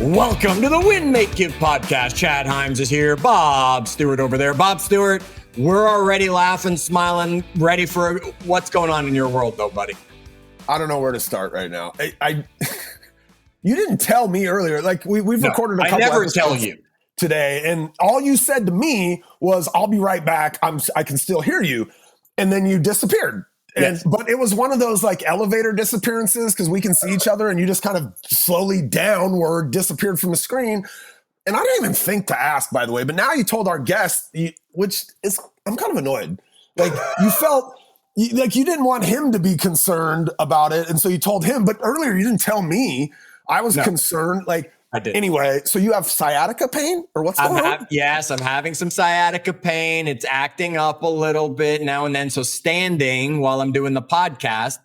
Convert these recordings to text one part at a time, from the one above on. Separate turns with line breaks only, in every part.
Welcome to the Win, Make, Give podcast. Chad Hyams is here. Bob Stewart over there. Bob Stewart, we're already laughing, smiling, ready for what's going on in your world, though, buddy.
I don't know where to start right now. You didn't tell me earlier. Like we've recorded a couple episodes. I never tell you today, and all you said to me was, "I'll be right back. I can still hear you," and then you disappeared. Yes. But it was one of those like elevator disappearances because we can see each other, and you just kind of slowly downward disappeared from the screen. And I didn't even think to ask, by the way. But now you told our guest, I'm kind of annoyed. Like you felt. Like you didn't want him to be concerned about it, and so you told him. But earlier you didn't tell me. I was concerned. Like
I did.
Anyway, so you have sciatica pain, or what's going on?
Yes, I'm having some sciatica pain. It's acting up a little bit now and then. So standing while I'm doing the podcast.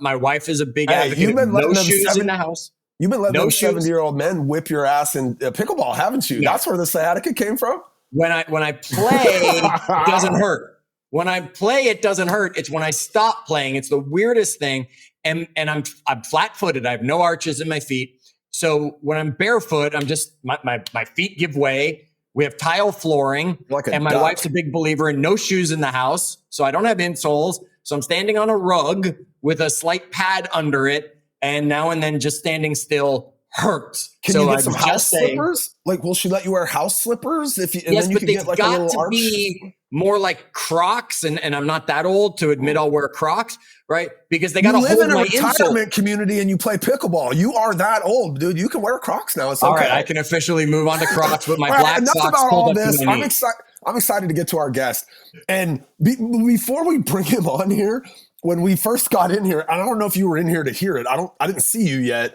My wife is a big advocate of no shoes in the house.
You've been letting those 70-year-old men whip your ass in pickleball, haven't you? Yeah. That's where the sciatica came from.
When I play, it doesn't hurt. When I play, it doesn't hurt. It's when I stop playing. It's the weirdest thing. And I'm flat-footed. I have no arches in my feet. So when I'm barefoot, I'm just my feet give way. We have tile flooring, and my wife's a big believer in no shoes in the house. So I don't have insoles. So I'm standing on a rug with a slight pad under it, and now and then just standing still hurts.
Can you get some house slippers? Like, will she let you wear house slippers?
Yes, but they've got to be more like Crocs, and I'm not that old to admit I'll wear Crocs, right? Because they got to hold my insole.
You live in a retirement community and you play pickleball. You are that old, dude. You can wear Crocs now. It's okay.
All right, I can officially move on to Crocs with my black socks. Enough about all this.
I'm excited to get to our guest. And before we bring him on here, when we first got in here, I don't know if you were in here to hear it. I didn't see you yet.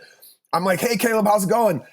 I'm like, hey, Caleb, how's it going?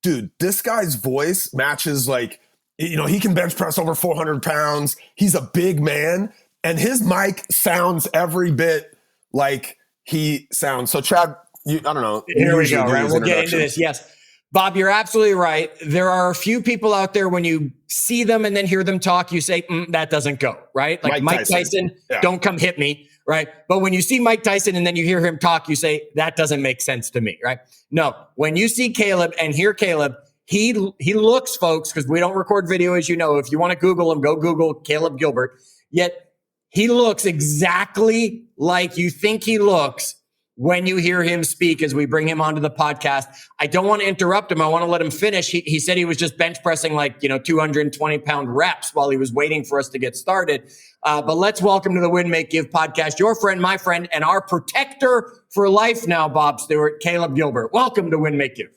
Dude, this guy's voice matches like, he can bench press over 400 pounds. He's a big man, and his mic sounds every bit like he sounds. So, Chad, I don't know.
Here we go, right? We'll get into this. Yes. Bob, you're absolutely right. There are a few people out there, when you see them and then hear them talk, you say, that doesn't go, right? Like Mike Tyson, don't come hit me, right? But when you see Mike Tyson and then you hear him talk, you say, that doesn't make sense to me, right? No, when you see Caleb and hear Caleb, he looks, folks, because we don't record video, as you know. If you want to Google him, go Google Caleb Gilbert. Yet he looks exactly like you think he looks when you hear him speak as we bring him onto the podcast. I don't want to interrupt him. I want to let him finish. He said he was just bench pressing 220-pound reps while he was waiting for us to get started. But let's welcome to the Win, Make, Give podcast, your friend, my friend, and our protector for life now, Bob Stewart, Caleb Gilbert. Welcome to Win, Make, Give.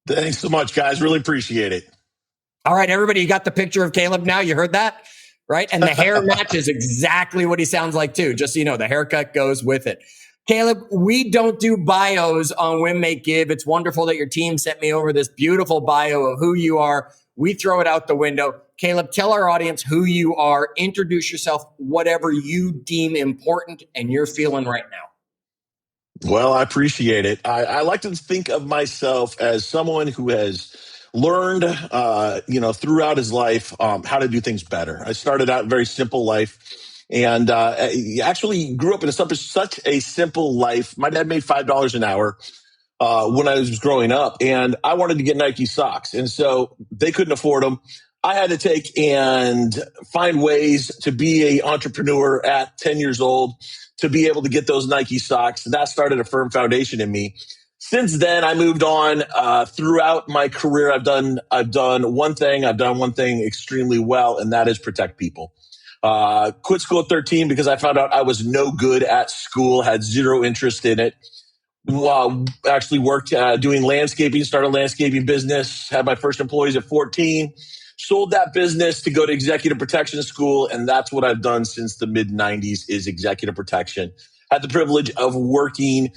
Thanks so much, guys. Really appreciate it.
All right, everybody, you got the picture of Caleb now? You heard that, right? And the hair matches exactly what he sounds like, too. Just so you know, the haircut goes with it. Caleb, we don't do bios on Win, Make, Give. It's wonderful that your team sent me over this beautiful bio of who you are. We throw it out the window. Caleb, tell our audience who you are. Introduce yourself, whatever you deem important and you're feeling right now.
Well, I appreciate it. I like to think of myself as someone who has learned, throughout his life, how to do things better. I started out a very simple life, and actually grew up in such a simple life. My dad made $5 an hour when I was growing up, and I wanted to get Nike socks, and so they couldn't afford them. I had to take and find ways to be an entrepreneur at 10 years old, to be able to get those Nike socks. That started a firm foundation in me. Since then, I moved on. Throughout my career, I've done one thing extremely well, and that is protect people. Quit school at 13 because I found out I was no good at school, had zero interest in it. Actually worked doing landscaping, started a landscaping business, had my first employees at 14. Sold that business to go to executive protection school, and that's what I've done since the mid-90s is executive protection. Had the privilege of working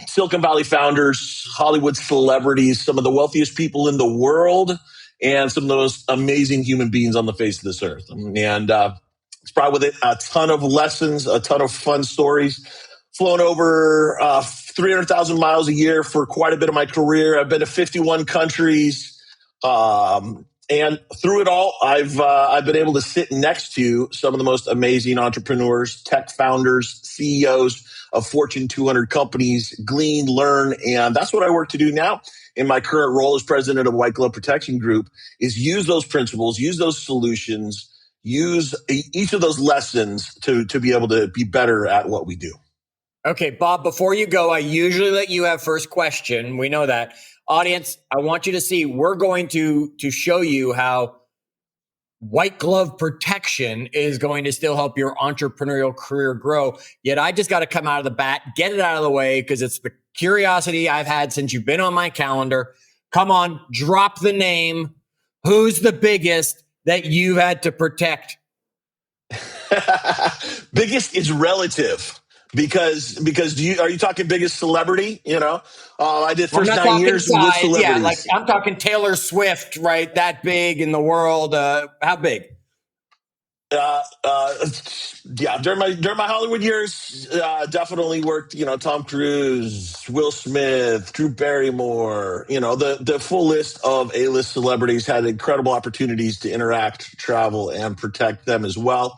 Silicon Valley founders, Hollywood celebrities, some of the wealthiest people in the world, and some of the most amazing human beings on the face of this earth. And it's brought with it a ton of lessons, a ton of fun stories. Flown over 300,000 miles a year for quite a bit of my career. I've been to 51 countries. And through it all, I've been able to sit next to some of the most amazing entrepreneurs, tech founders, CEOs of Fortune 200 companies, glean, learn, and that's what I work to do now in my current role as president of White Glove Protection Group, is use those principles, use those solutions, use each of those lessons to be able to be better at what we do.
Okay, Bob, before you go, I usually let you have first question. We know that. Audience, I want you to see, we're going to show you how white glove protection is going to still help your entrepreneurial career grow. Yet I just got to come out of the bat, get it out of the way, because it's the curiosity I've had since you've been on my calendar. Come on, drop the name. Who's the biggest that you've had to protect?
Biggest is relative. Because are you talking biggest celebrity? I did first 9 years with celebrities.
Yeah, like I'm talking Taylor Swift, right? That big in the world. How big?
During my Hollywood years, definitely worked. Tom Cruise, Will Smith, Drew Barrymore. The full list of A-list celebrities. Had incredible opportunities to interact, travel, and protect them as well.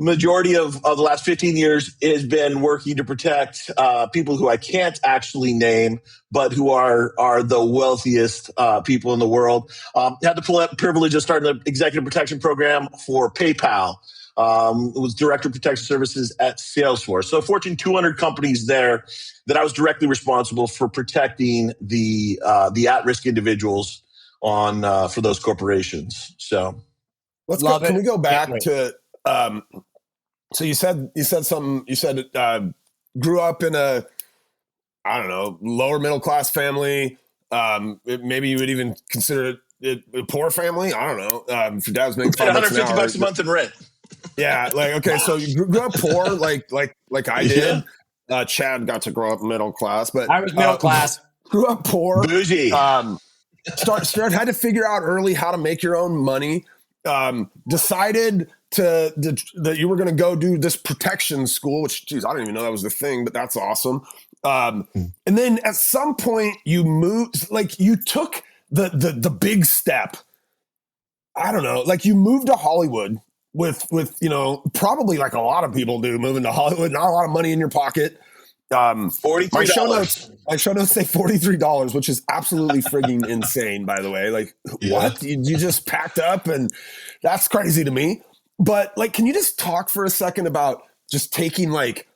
Majority of the last 15 years has been working to protect people who I can't actually name, but who are the wealthiest people in the world. Had the privilege of starting the executive protection program for PayPal. Was director of protection services at Salesforce. So Fortune 200 companies there that I was directly responsible for protecting the at-risk individuals for those corporations. So
can we go back to so you said something. You said grew up in a, I don't know, lower middle class family. Maybe you would even consider it a poor family. I don't know. If your dad was making
$150 a month in rent.
Yeah, okay. So you grew up poor, like I did. Chad got to grow up middle class, but
I was middle class.
Grew up poor.
Bougie.
Had to figure out early how to make your own money. Decided that you were going to go do this protection school, which, geez, I didn't even know that was the thing, but that's awesome. And then at some point you moved, like you took the big step. I don't know, like you moved to Hollywood with probably like a lot of people do, moving to Hollywood, not a lot of money in your pocket.
$43.
My show notes say $43, which is absolutely frigging insane, by the way. Like, what? You just packed up, and that's crazy to me. But like, can you just talk for a second about just taking, like,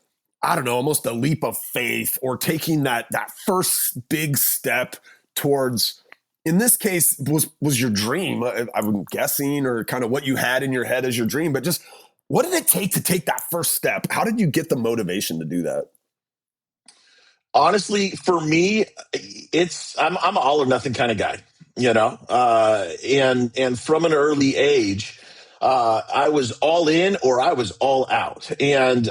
I don't know, almost a leap of faith, or taking that first big step towards, in this case, was your dream, I'm guessing, or kind of what you had in your head as your dream, but just what did it take to take that first step? How did you get the motivation to do that?
Honestly, for me, I'm an all or nothing kind of guy, and from an early age, I was all in or I was all out. And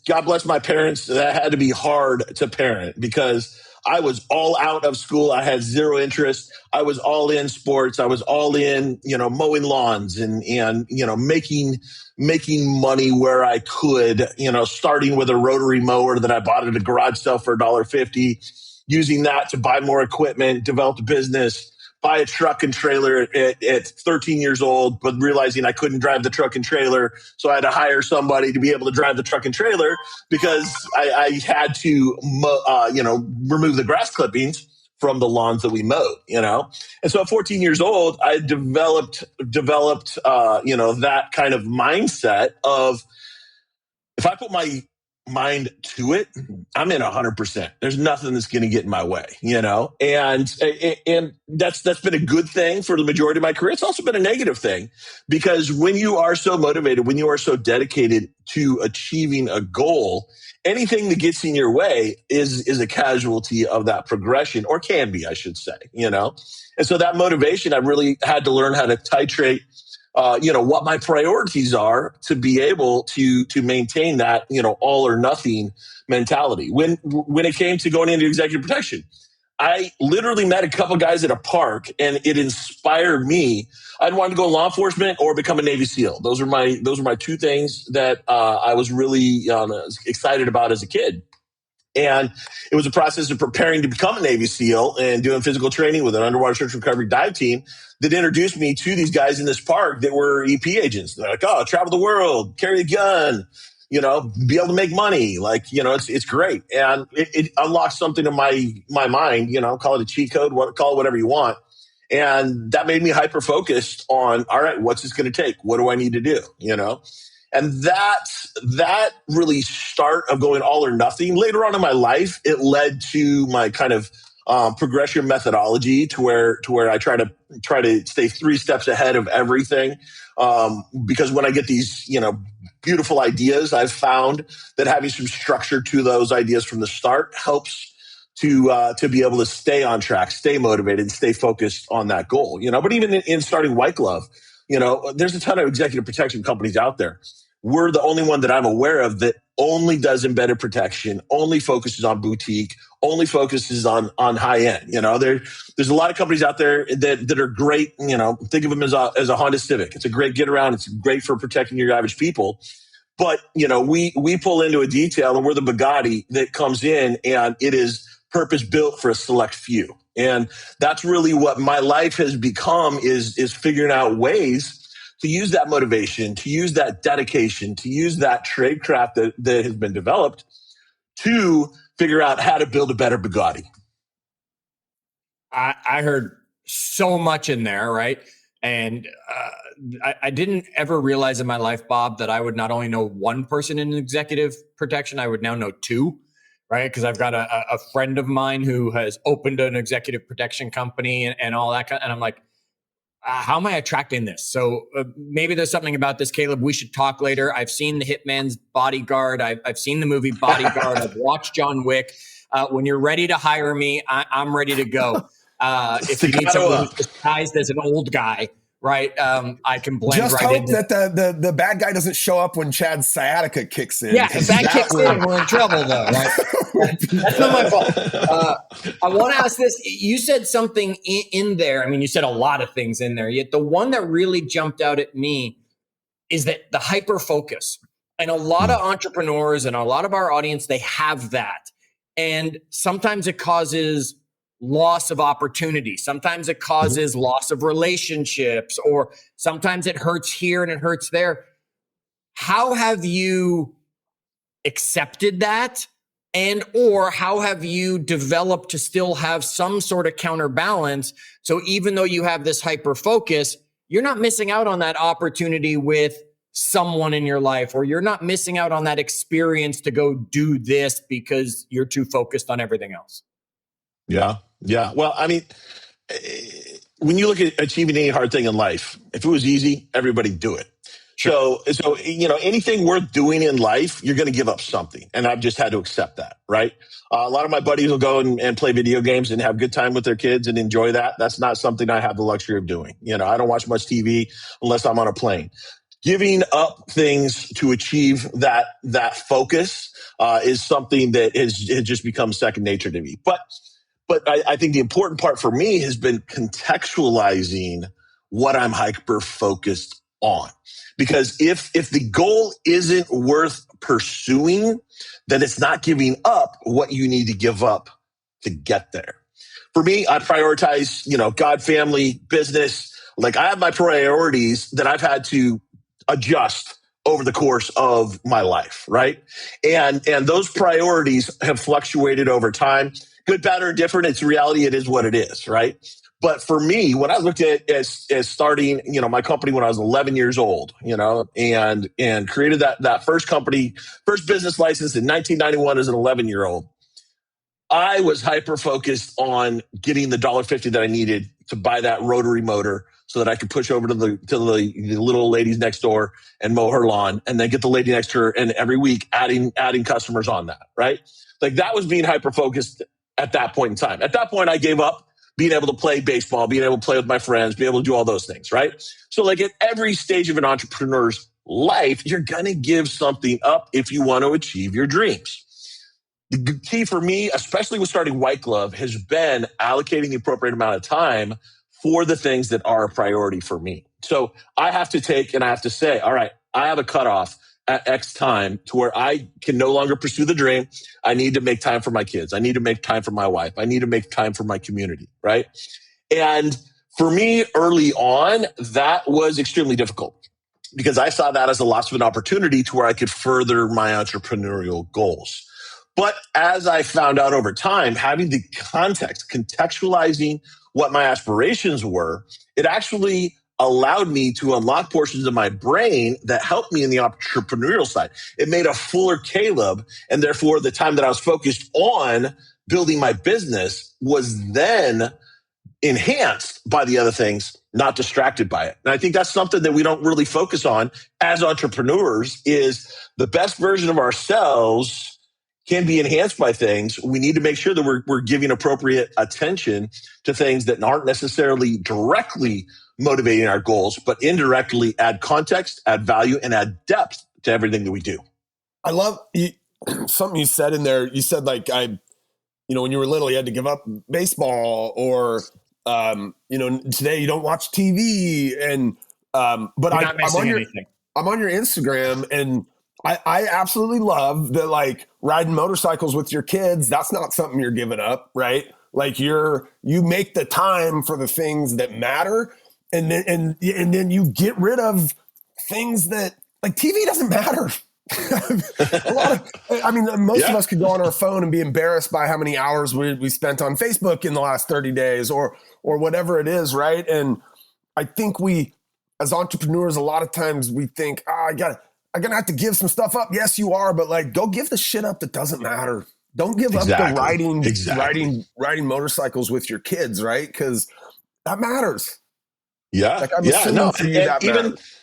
God bless my parents. That had to be hard to parent, because I was all out of school. I had zero interest. I was all in sports. I was all in, mowing lawns and making money where I could, starting with a rotary mower that I bought at a garage sale for $1.50, using that to buy more equipment, develop a business, buy a truck and trailer at 13 years old, but realizing I couldn't drive the truck and trailer. So I had to hire somebody to be able to drive the truck and trailer, because I had to, remove the grass clippings from the lawns that we mowed, And so at 14 years old, I developed, that kind of mindset of, if I put my mind to it, I'm in 100%. There's nothing that's going to get in my way, and that's been a good thing for the majority of my career. It's also been a negative thing, because when you are so motivated, when you are so dedicated to achieving a goal, anything that gets in your way is a casualty of that progression, or can be, I should say, And so that motivation, I really had to learn how to titrate what my priorities are to be able to maintain that, all or nothing mentality. When it came to going into executive protection, I literally met a couple guys at a park, and it inspired me. I'd wanted to go law enforcement or become a Navy SEAL. Those were my two things that I was really excited about as a kid. And it was a process of preparing to become a Navy SEAL and doing physical training with an underwater search and recovery dive team that introduced me to these guys in this park that were EP agents. They're like, oh, travel the world, carry a gun, be able to make money. Like, it's great. And it unlocked something in my mind, call it a cheat code, call it whatever you want. And that made me hyper focused on, all right, what's this going to take? What do I need to do? And that really start of going all or nothing. Later on in my life, it led to my kind of progression methodology to where I try to stay 3 steps ahead of everything. Because when I get these, beautiful ideas, I've found that having some structure to those ideas from the start helps to be able to stay on track, stay motivated, stay focused on that goal. But even in starting White Glove, there's a ton of executive protection companies out there. We're the only one that I'm aware of that only does embedded protection, only focuses on boutique, only focuses on high end. There's a lot of companies out there that are great. Think of them as a Honda Civic. It's a great get around. It's great for protecting your average people. But we pull into a detail, and we're the Bugatti that comes in, and it is purpose built for a select few. And that's really what my life has become is figuring out ways to use that motivation, to use that dedication, to use that trade craft that has been developed to figure out how to build a better Bugatti.
I heard so much in there, right? And I didn't ever realize in my life, Bob, that I would not only know one person in executive protection, I would now know 2. Right. Because I've got a friend of mine who has opened an executive protection company and all that. And I'm like, how am I attracting this? So maybe there's something about this, Caleb. We should talk later. I've seen The Hitman's Bodyguard. I've seen the movie Bodyguard. I've watched John Wick. When you're ready to hire me, I'm ready to go. If you need someone who's disguised as an old guy, right? I can blend
just
right in.
Just hope that the bad guy doesn't show up when Chad's sciatica kicks in.
Yeah, if that kicks in, we're in trouble, though, right? That's not my fault. I want to ask this. You said something in there. I mean, you said a lot of things in there. Yet the one that really jumped out at me is that the hyper focus. And a lot of entrepreneurs and a lot of our audience, they have that. And sometimes it causes loss of opportunity. Sometimes it causes loss of relationships, or sometimes it hurts here and it hurts there. How have you accepted that? And or how have you developed to still have some sort of counterbalance? So even though you have this hyper focus, you're not missing out on that opportunity with someone in your life, or you're not missing out on that experience to go do this because you're too focused on everything else.
Yeah. Yeah. Well, I mean, when you look at achieving any hard thing in life, if it was easy, everybody'd do it. Sure. So anything worth doing in life, you're going to give up something. And I've just had to accept that, right? A lot of my buddies will go and play video games and have good time with their kids and enjoy that. That's not something I have the luxury of doing. I don't watch much TV unless I'm on a plane. Giving up things to achieve that focus is something that has just become second nature to me. But I think the important part for me has been contextualizing what I'm hyper focused on. Because if the goal isn't worth pursuing, then it's not giving up what you need to give up to get there. For me, I prioritize, God, family, business. Like I have my priorities that I've had to adjust over the course of my life, right? And those priorities have fluctuated over time. Good, bad, or different, it's reality. It is what it is, right? But for me, when I looked at as starting, my company when I was 11 years old, and created that first company, first business license in 1991 as an 11-year-old, I was hyper focused on getting the $1.50 that I needed to buy that rotary motor so that I could push over to the little ladies next door and mow her lawn, and then get the lady next to her, and every week adding customers on that, right? Like that was being hyper focused at that point in time. At that point, I gave up being able to play baseball, being able to play with my friends, being able to do all those things, right? So like at every stage of an entrepreneur's life, you're going to give something up if you want to achieve your dreams. The key for me, especially with starting White Glove, has been allocating the appropriate amount of time for the things that are a priority for me. So I have to take and I have to say, all right, I have a cutoff. at X time to where I can no longer pursue the dream. I need to make time for my kids. I need to make time for my wife. I need to make time for my community, right? And for me, early on, that was extremely difficult because I saw that as a loss of an opportunity to where I could further my entrepreneurial goals. But as I found out over time, having the context, contextualizing what my aspirations were, it actually allowed me to unlock portions of my brain that helped me in the entrepreneurial side. It made a fuller Caleb, and therefore the time that I was focused on building my business was then enhanced by the other things, not distracted by it. And I think that's something that we don't really focus on as entrepreneurs is the best version of ourselves can be enhanced by things. We need to make sure that we're giving appropriate attention to things that aren't necessarily directly motivating our goals, but indirectly add context, add value, and add depth to everything that we do.
I love something you said in there. You said when you were little, you had to give up baseball or, today you don't watch TV but I'm on your Instagram and I absolutely love that, like riding motorcycles with your kids. That's not something you're giving up, right? Like you make the time for the things that matter. And then you get rid of things that like TV doesn't matter. Most of us could go on our phone and be embarrassed by how many hours we spent on Facebook in the last 30 days or whatever it is. Right. And I think we, as entrepreneurs, a lot of times we think, I'm going to have to give some stuff up. Yes, you are. But like, go give the shit up that doesn't matter. Don't give up the riding motorcycles with your kids. Right. Because that matters.
Yeah.
Like I'm assuming for you that matters.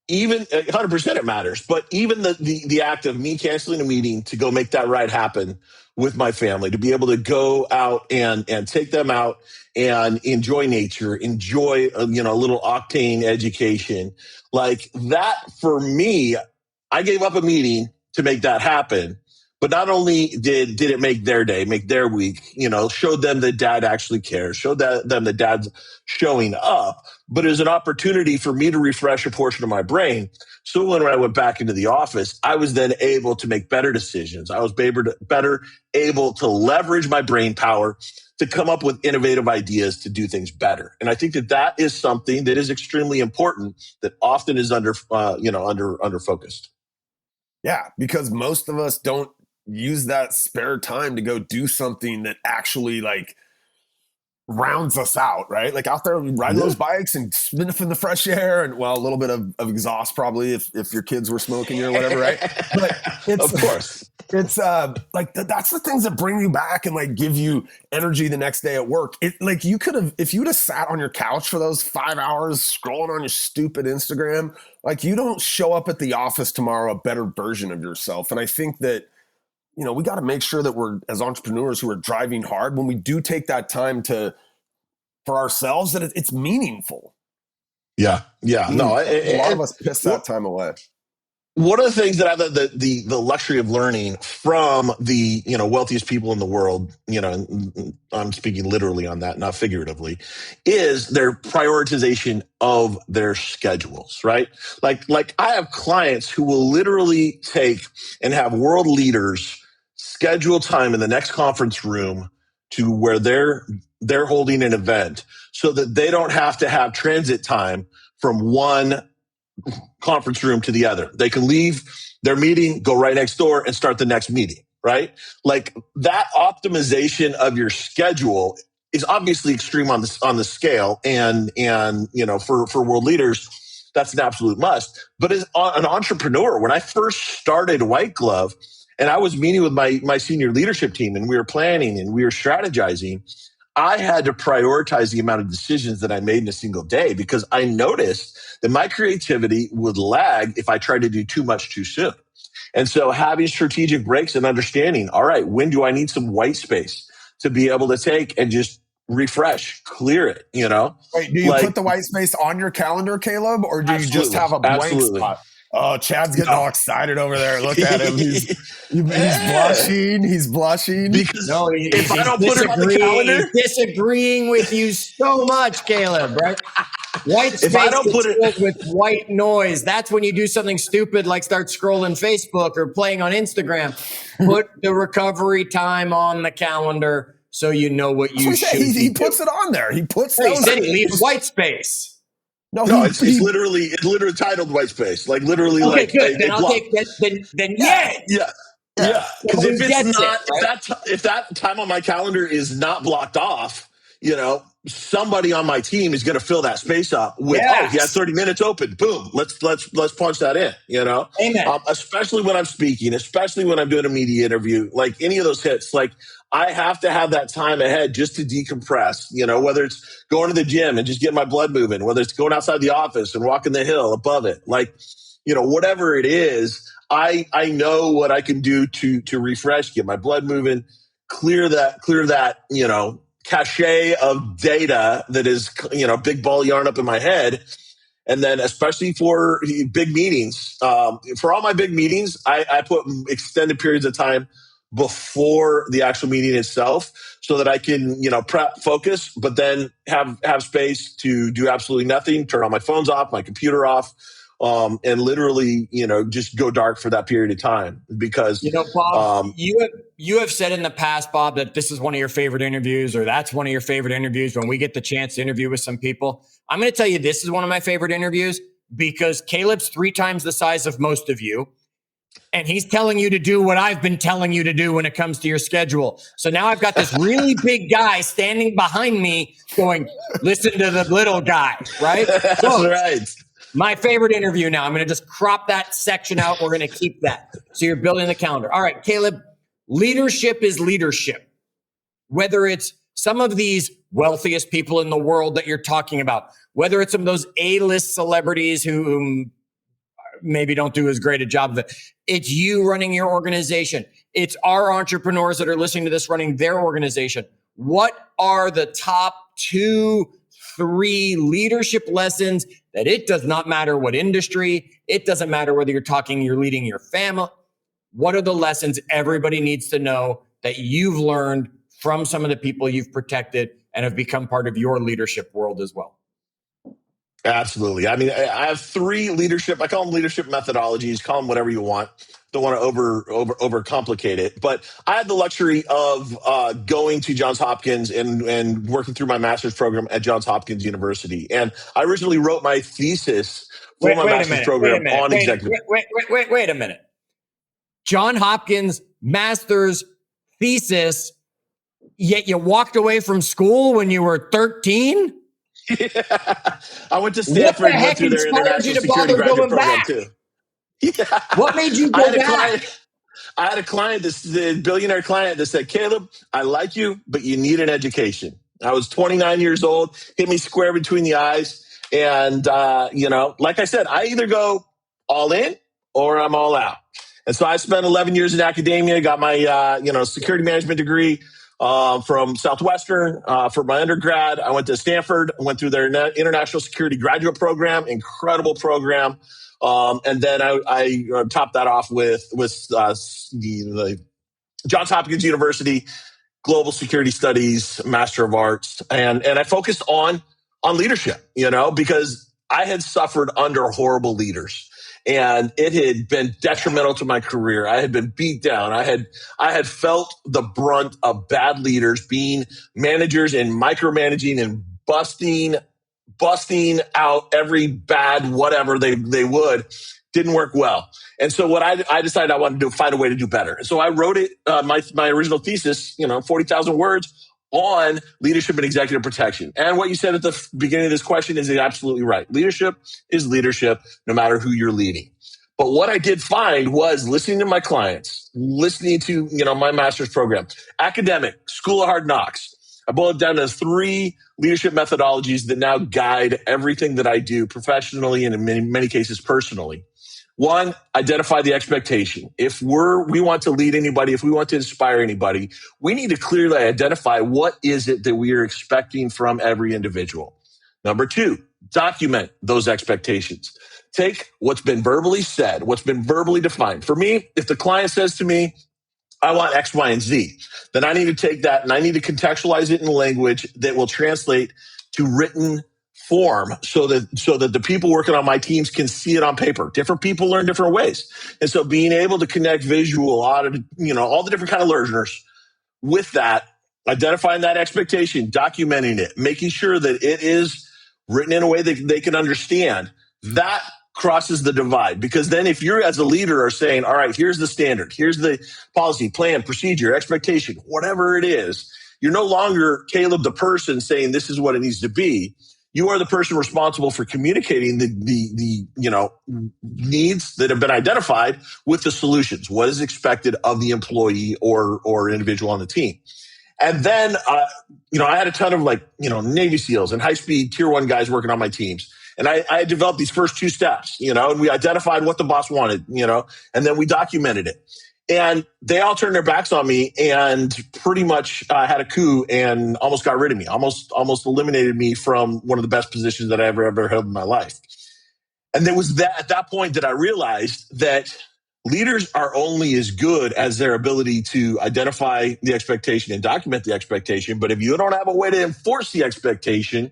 Even 100% it matters, but even the act of me canceling a meeting to go make that ride happen with my family, to be able to go out and take them out and enjoy nature, enjoy a little octane education like that. For me, I gave up a meeting to make that happen. But not only did it make their day, make their week, showed them that dad actually cares, showed them that dad's showing up, but it was an opportunity for me to refresh a portion of my brain. So when I went back into the office, I was then able to make better decisions. I was better able to leverage my brain power to come up with innovative ideas to do things better. And I think that is something that is extremely important that often is under focused.
Yeah, because most of us don't use that spare time to go do something that actually like rounds us out, right? Like out there riding those bikes and sniffing the fresh air and a little bit of exhaust probably if your kids were smoking or whatever, right? But
of course.
It's like that's the things that bring you back and like give you energy the next day at work. It like you could have, if you would have sat on your couch for those 5 hours scrolling on your stupid Instagram, like you don't show up at the office tomorrow a better version of yourself. And I think that we got to make sure that we're, as entrepreneurs who are driving hard, when we do take that time for ourselves, that it's meaningful.
Yeah. No,
a lot of us piss that time away.
One of the things that I have the luxury of learning from the wealthiest people in the world, I'm speaking literally on that, not figuratively, is their prioritization of their schedules, right? Like I have clients who will literally take and have world leaders schedule time in the next conference room to where they're holding an event so that they don't have to have transit time from one conference room to the other. They can leave their meeting, go right next door and start the next meeting, right? Like that optimization of your schedule is obviously extreme on the scale. And for world leaders, that's an absolute must. But as an entrepreneur, when I first started White Glove and I was meeting with my senior leadership team and we were planning and we were strategizing, I had to prioritize the amount of decisions that I made in a single day because I noticed that my creativity would lag if I tried to do too much too soon. And so having strategic breaks and understanding, all right, when do I need some white space to be able to take and just refresh, clear it,
Wait, do you put the white space on your calendar, Caleb, or do you just have a blank spot? Oh, Chad's getting all excited over there. Look at him. He's blushing. He's blushing.
Because if I don't put it on the calendar, he's disagreeing with you so much, Caleb, right? White space gets filled with white noise. That's when you do something stupid like start scrolling Facebook or playing on Instagram. Put the recovery time on the calendar so you know what you should do.
He puts it on there. He puts
he said he leaves white space.
No, it's literally titled white space. Like literally,
okay,
like
good. Then I'll take that. Then
yeah. Because if it's not, if that time on my calendar is not blocked off, somebody on my team is going to fill that space up with, he has 30 minutes open. Boom. Let's punch that in,
Amen.
Especially when I'm speaking, especially when I'm doing a media interview, like any of those hits, like I have to have that time ahead just to decompress, whether it's going to the gym and just getting my blood moving, whether it's going outside the office and walking the hill above it, like, whatever it is, I know what I can do to refresh, get my blood moving, clear that, cachet of data that is, big ball yarn up in my head. And then especially for big meetings, for all my big meetings, I put extended periods of time before the actual meeting itself so that I can, prep, focus, but then have space to do absolutely nothing, turn all my phones off, my computer off, and literally, just go dark for that period of time because,
Bob, you have said in the past, Bob, that this is one of your favorite interviews or that's one of your favorite interviews when we get the chance to interview with some people. I'm going to tell you, this is one of my favorite interviews because Caleb's 3 times the size of most of you. And he's telling you to do what I've been telling you to do when it comes to your schedule. So now I've got this really big guy standing behind me going, listen to the little guy, right?
That's right.
My favorite interview now. I'm going to just crop that section out. We're going to keep that. So you're building the calendar. All right, Caleb, leadership is leadership. Whether it's some of these wealthiest people in the world that you're talking about, whether it's some of those A-list celebrities who maybe don't do as great a job of it. It's you running your organization. It's our entrepreneurs that are listening to this running their organization. What are the top 2, 3 leadership lessons that it does not matter what industry, it doesn't matter whether you're leading your family. What are the lessons everybody needs to know that you've learned from some of the people you've protected and have become part of your leadership world as well?
Absolutely. I mean, I have 3 leadership. I call them leadership methodologies. Call them whatever you want. Don't want to overcomplicate it. But I had the luxury of going to Johns Hopkins and working through my master's program at Johns Hopkins University. And I originally wrote my thesis for my master's program on executive.
Wait a minute. John Hopkins master's thesis. Yet you walked away from school when you were 13.
I went to Stanford and went through their international security graduate program too. Yeah.
What made you go back?
I had a client, the billionaire client that said, Caleb, I like you, but you need an education. I was 29 years old, hit me square between the eyes. And, like I said, I either go all in or I'm all out. And so I spent 11 years in academia, got my, security management degree from Southwestern for my undergrad. I went to Stanford, went through their international security graduate program, incredible program. And then I topped that off with the Johns Hopkins University Global Security Studies Master of Arts, and I focused on leadership, because I had suffered under horrible leaders. And it had been detrimental to my career. I had been beat down. I had felt the brunt of bad leaders being managers and micromanaging and busting out every bad whatever they would. Didn't work well. And so what I decided I wanted to find a way to do better. And so I wrote it, my original thesis, 40,000 words on leadership and executive protection. And what you said at the beginning of this question is absolutely right. Leadership is leadership, no matter who you're leading. But what I did find was listening to my clients, listening to, my master's program, academic, School of Hard Knocks. I boiled it down to 3 leadership methodologies that now guide everything that I do professionally and in many cases personally. 1, identify the expectation. If we want to lead anybody, if we want to inspire anybody, we need to clearly identify what is it that we are expecting from every individual. Number 2, document those expectations. Take what's been verbally said, what's been verbally defined. For me, if the client says to me, I want X, Y, and Z, then I need to take that and I need to contextualize it in language that will translate to written form so that the people working on my teams can see it on paper. Different people learn different ways. And so being able to connect visual, all the different kind of learners with that, identifying that expectation, documenting it, making sure that it is written in a way that they can understand, that crosses the divide. Because then if you're as a leader are saying, all right, here's the standard, here's the policy, plan, procedure, expectation, whatever it is, you're no longer Caleb the person saying this is what it needs to be. You are the person responsible for communicating the needs that have been identified with the solutions. What is expected of the employee or individual on the team? And then, I had a ton of Navy SEALs and high-speed Tier 1 guys working on my teams. And I developed these first 2 steps, and we identified what the boss wanted, and then we documented it. And they all turned their backs on me and pretty much had a coup and almost got rid of me, almost eliminated me from one of the best positions that I ever held in my life. And there was at that point that I realized that leaders are only as good as their ability to identify the expectation and document the expectation. But if you don't have a way to enforce the expectation,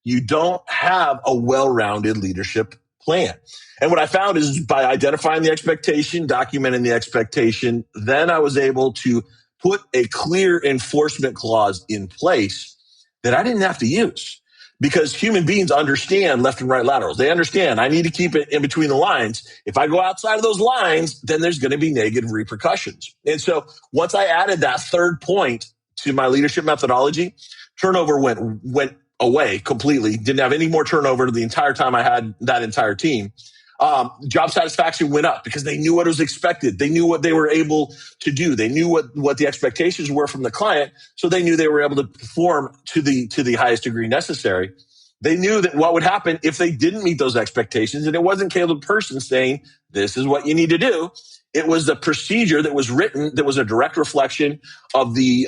you don't have a well-rounded leadership plan. And what I found is by identifying the expectation, documenting the expectation, then I was able to put a clear enforcement clause in place that I didn't have to use. Because human beings understand left and right laterals. They understand I need to keep it in between the lines. If I go outside of those lines, then there's going to be negative repercussions. And so once I added that third point to my leadership methodology, turnover went away completely. Didn't have any more turnover the entire time I had that entire team. Job satisfaction went up because they knew what was expected. They knew what they were able to do. They knew what the expectations were from the client. So they knew they were able to perform to the highest degree necessary. They knew that what would happen if they didn't meet those expectations. And it wasn't Caleb person saying, this is what you need to do. It was the procedure that was written that was a direct reflection of the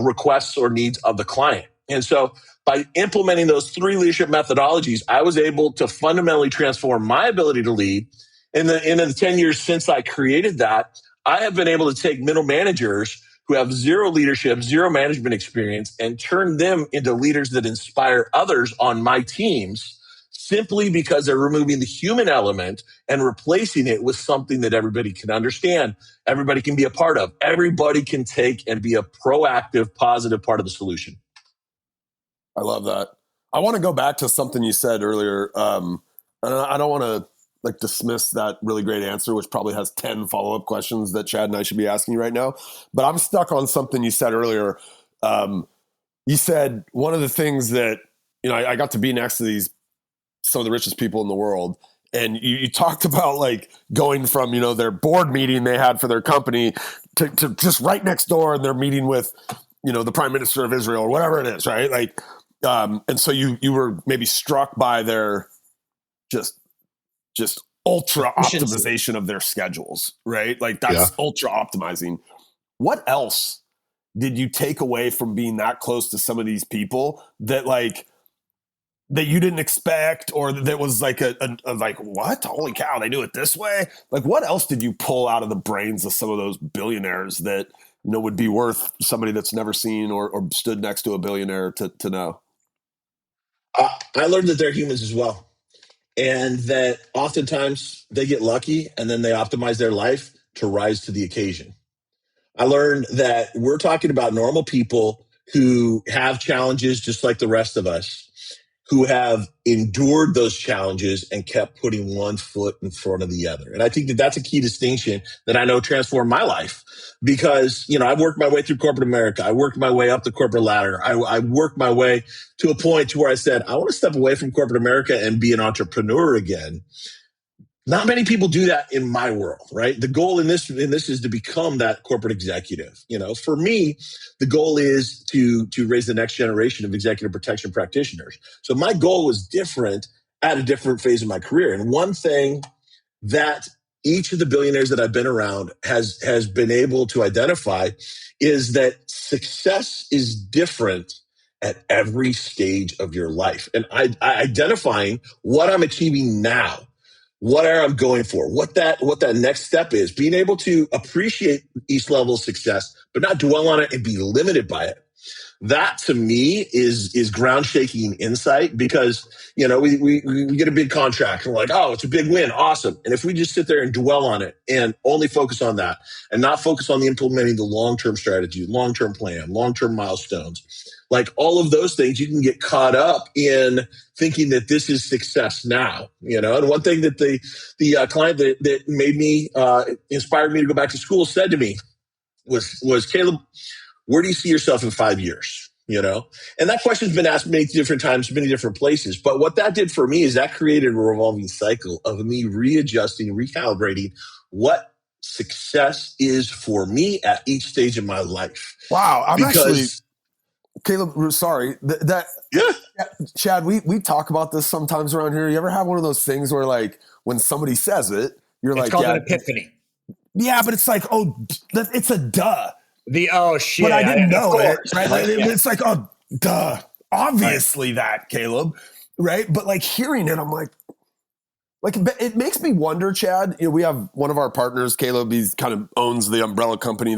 requests or needs of the client. And so by implementing those 3 leadership methodologies, I was able to fundamentally transform my ability to lead. In the 10 years since I created that, I have been able to take middle managers who have 0 leadership, 0 management experience, and turn them into leaders that inspire others on my teams simply because they're removing the human element and replacing it with something that everybody can understand, everybody can be a part of, everybody can take and be a proactive, positive part of the solution.
I love that. I want to go back to something you said earlier. And I don't want to dismiss that really great answer, which probably has 10 follow-up questions that Chad and I should be asking you right now. But I'm stuck on something you said earlier. You said one of the things that, I got to be next to some of the richest people in the world. And you talked about going from, their board meeting they had for their company to just right next door, and they're meeting with, the Prime Minister of Israel or whatever it is, right? And so you were maybe struck by their just ultra optimization of their schedules, right? That's ultra optimizing. What else did you take away from being that close to some of these people that that you didn't expect, or that was what? Holy cow, they do it this way? What else did you pull out of the brains of some of those billionaires that would be worth somebody that's never seen or stood next to a billionaire to know?
I learned that they're humans as well. And that oftentimes they get lucky and then they optimize their life to rise to the occasion. I learned that we're talking about normal people who have challenges just like the rest of us, who have endured those challenges and kept putting one foot in front of the other. And I think that that's a key distinction that I know transformed my life because, I've worked my way through corporate America. I worked my way up the corporate ladder. I worked my way to a point to where I said, I want to step away from corporate America and be an entrepreneur again. Not many people do that in my world, right? The goal in this is to become that corporate executive. For me, the goal is to raise the next generation of executive protection practitioners. So my goal was different at a different phase of my career. And one thing that each of the billionaires that I've been around has been able to identify is that success is different at every stage of your life. And I identifying what I'm achieving now, what I'm going for, what that next step is, being able to appreciate each level of success, but not dwell on it and be limited by it. That to me is ground shaking insight, because, you know, we get a big contract and we're like, oh, it's a big win. Awesome. And if we just sit there and dwell on it and only focus on that and not focus on the implementing the long-term strategy, long-term plan, long-term milestones, like all of those things, you can get caught up in thinking that this is success now, you know. And one thing that the client that made me, inspired me to go back to school said to me was, Caleb, where do you see yourself in 5 years? You know, and that question's been asked many different times, many different places. But what that did for me is that created a revolving cycle of me readjusting, recalibrating what success is for me at each stage of my life.
Wow. Caleb, sorry.
Yeah.
Chad, we talk about this sometimes around here. You ever have one of those things where, like, when somebody says it, you're
it's
like,
called an epiphany.
Yeah, but it's like, oh, it's a duh.
Oh shit!
But I didn't know it, right? Like, it's like, oh, duh. Obviously that, Caleb, right? But like hearing it, I'm like it makes me wonder, Chad. You know, we have one of our partners, Caleb. He's kind of owns the umbrella company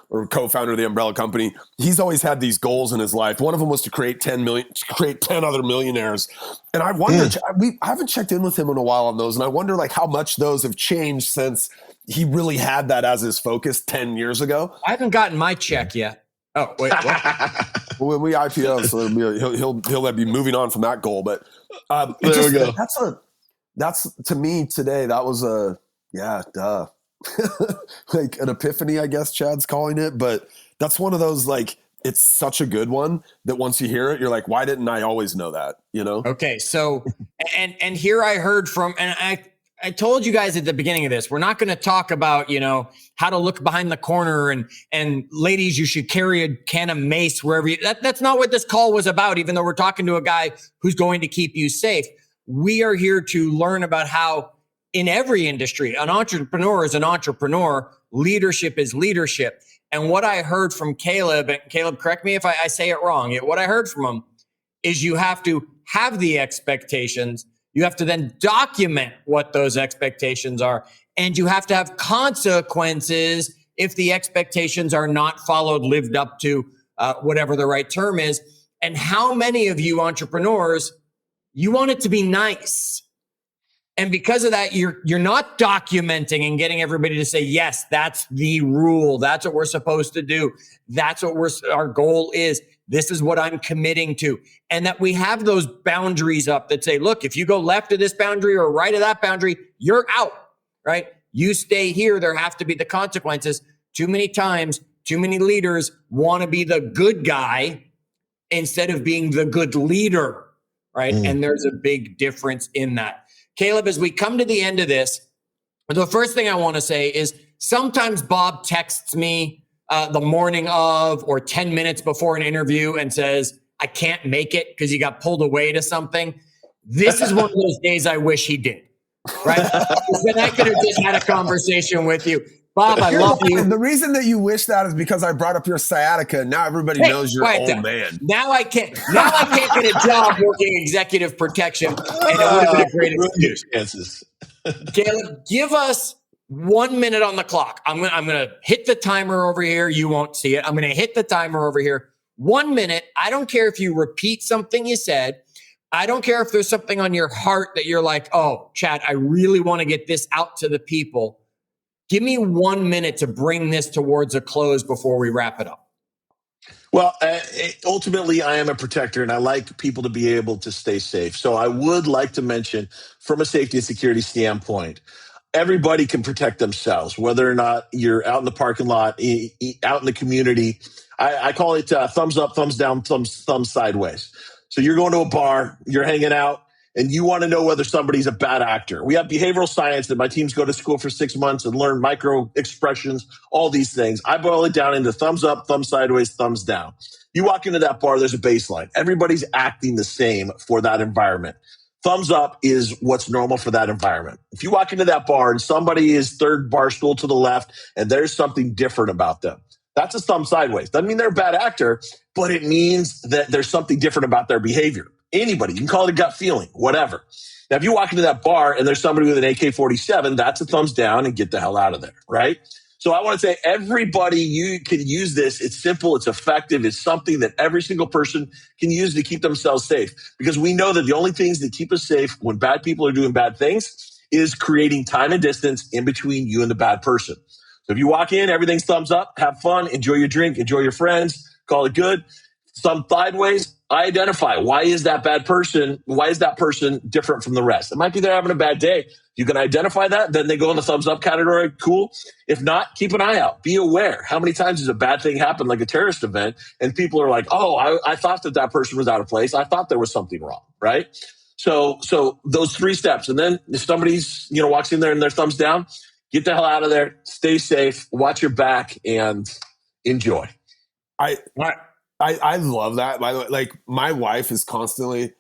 or co-founder of the umbrella company. He's always had these goals in his life. One of them was to create 10 other millionaires. And I wonder, I haven't checked in with him in a while on those, and I wonder like how much those have changed since he really had that as his focus 10 years ago.
I haven't gotten my check yet. Oh, wait, what?
Well, when we IPO, so he'll be moving on from that goal. But
there we go.
That's to me today, that was duh. Like an epiphany, I guess Chad's calling it. But that's one of those, like, it's such a good one that once you hear it, you're like, why didn't I always know that? You know?
Okay. So, and here I heard from, and I told you guys at the beginning of this, we're not going to talk about, you know, how to look behind the corner and ladies, you should carry a can of mace wherever you, that's not what this call was about, even though we're talking to a guy who's going to keep you safe. We are here to learn about how in every industry, an entrepreneur is an entrepreneur, leadership is leadership. And what I heard from Caleb, and Caleb, correct me if I say it wrong. What I heard from him is you have to have the expectations. You have to then document what those expectations are. And you have to have consequences if the expectations are not followed, lived up to, whatever the right term is. And how many of you entrepreneurs, you want it to be nice. And because of that, you're not documenting and getting everybody to say, yes, that's the rule. That's what we're supposed to do. That's what our goal is. This is what I'm committing to. And that we have those boundaries up that say, look, if you go left of this boundary or right of that boundary, you're out, right? You stay here. There have to be the consequences. Too many times, too many leaders want to be the good guy instead of being the good leader, right? And there's a big difference in that. Caleb, as we come to the end of this, the first thing I want to say is sometimes Bob texts me the morning of or 10 minutes before an interview and says, I can't make it because you got pulled away to something. This is one of those days I wish he did, right? Then I could have just had a conversation with you. Bob, I love you.
The reason that you wish that is because I brought up your sciatica, and now everybody knows you're old man.
Now I can't get a job working executive protection, and it would have been a great excuse. Caleb, give us 1 minute on the clock. I'm gonna hit the timer over here. You won't see it. I'm gonna hit the timer over here. 1 minute. I don't care if you repeat something you said. I don't care if there's something on your heart that you're like, oh, Chad, I really want to get this out to the people. Give me 1 minute to bring this towards a close before we wrap it up.
Well, ultimately, I am a protector, and I like people to be able to stay safe. So I would like to mention, from a safety and security standpoint, everybody can protect themselves, whether or not you're out in the parking lot, out in the community. I call it thumbs up, thumbs down, thumbs sideways. So you're going to a bar, you're hanging out, and you want to know whether somebody's a bad actor. We have behavioral science that my teams go to school for 6 months and learn micro expressions, all these things. I boil it down into thumbs up, thumbs sideways, thumbs down. You walk into that bar, there's a baseline. Everybody's acting the same for that environment. Thumbs up is what's normal for that environment. If you walk into that bar and somebody is third bar stool to the left and there's something different about them, that's a thumb sideways. Doesn't mean they're a bad actor, but it means that there's something different about their behavior. Anybody, you can call it a gut feeling, whatever. Now, if you walk into that bar and there's somebody with an AK-47, that's a thumbs down and get the hell out of there, right? So I want to say, everybody, you can use this. It's simple. It's effective. It's something that every single person can use to keep themselves safe, because we know that the only things that keep us safe when bad people are doing bad things is creating time and distance in between you and the bad person. So if you walk in, everything's thumbs up, have fun, enjoy your drink, enjoy your friends, call it good. Some sideways, I identify, why is that person different from the rest? It might be they're having a bad day. You can identify that, then they go in the thumbs up category. Cool. If not, keep an eye out. Be aware. How many times does a bad thing happen, like a terrorist event, and people are like, oh, I thought that person was out of place. I thought there was something wrong, right? So those 3 steps. And then if somebody's, walks in there and their thumbs down, get the hell out of there. Stay safe. Watch your back and enjoy.
I love that. By the way, like, my wife is constantly,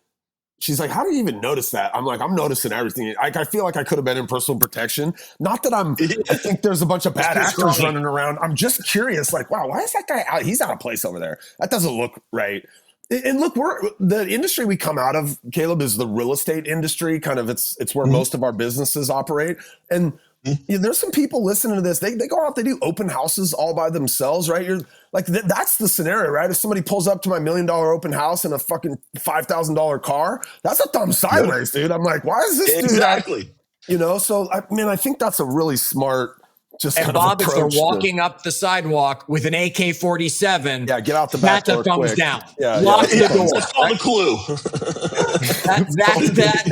she's like, how do you even notice that? I'm like, I'm noticing everything. I feel like I could have been in personal protection. Not that I think there's a bunch of bad actors running around. I'm just curious, like, wow, why is that guy out? He's out of place over there. That doesn't look right. And look, the industry we come out of, Caleb, is the real estate industry. Kind of, it's where most of our businesses operate. And there's some people listening to this. They go out, they do open houses all by themselves, right? You're like, that's the scenario, right? If somebody pulls up to my $1 million open house in a fucking $5,000 car, that's a thumb sideways, dude. I'm like, why is this dude?
Exactly.
So I think that's a really smart.
And Bob, if they're walking up the sidewalk with an AK-47,
get out the back door.
That's a thumbs down.
Lock
the door.
That's called a clue.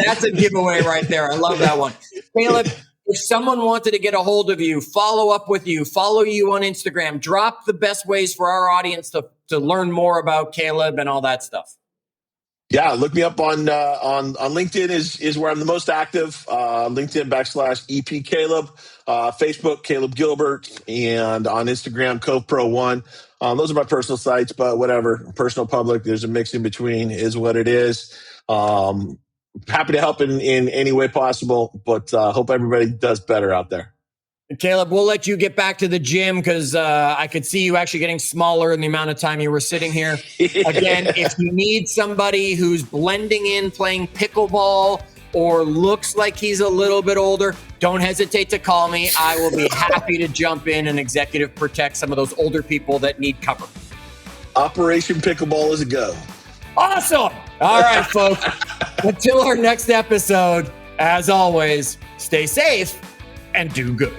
That's a giveaway right there. I love that one. Caleb, if someone wanted to get a hold of you, follow up with you, follow you on Instagram, drop the best ways for our audience to learn more about Caleb and all that stuff.
Yeah, look me up on LinkedIn is where I'm the most active. LinkedIn /EP Caleb, Facebook Caleb Gilbert, and on Instagram CovePro1. Those are my personal sites, but whatever, personal, public, there's a mix in between, is what it is. Happy to help in any way possible, but hope everybody does better out there.
Caleb, we'll let you get back to the gym because I could see you actually getting smaller in the amount of time you were sitting here. Again, if you need somebody who's blending in, playing pickleball, or looks like he's a little bit older, don't hesitate to call me. I will be happy to jump in and executive protect some of those older people that need cover.
Operation Pickleball is a go.
Awesome. All right, folks. Until our next episode, as always, stay safe and do good.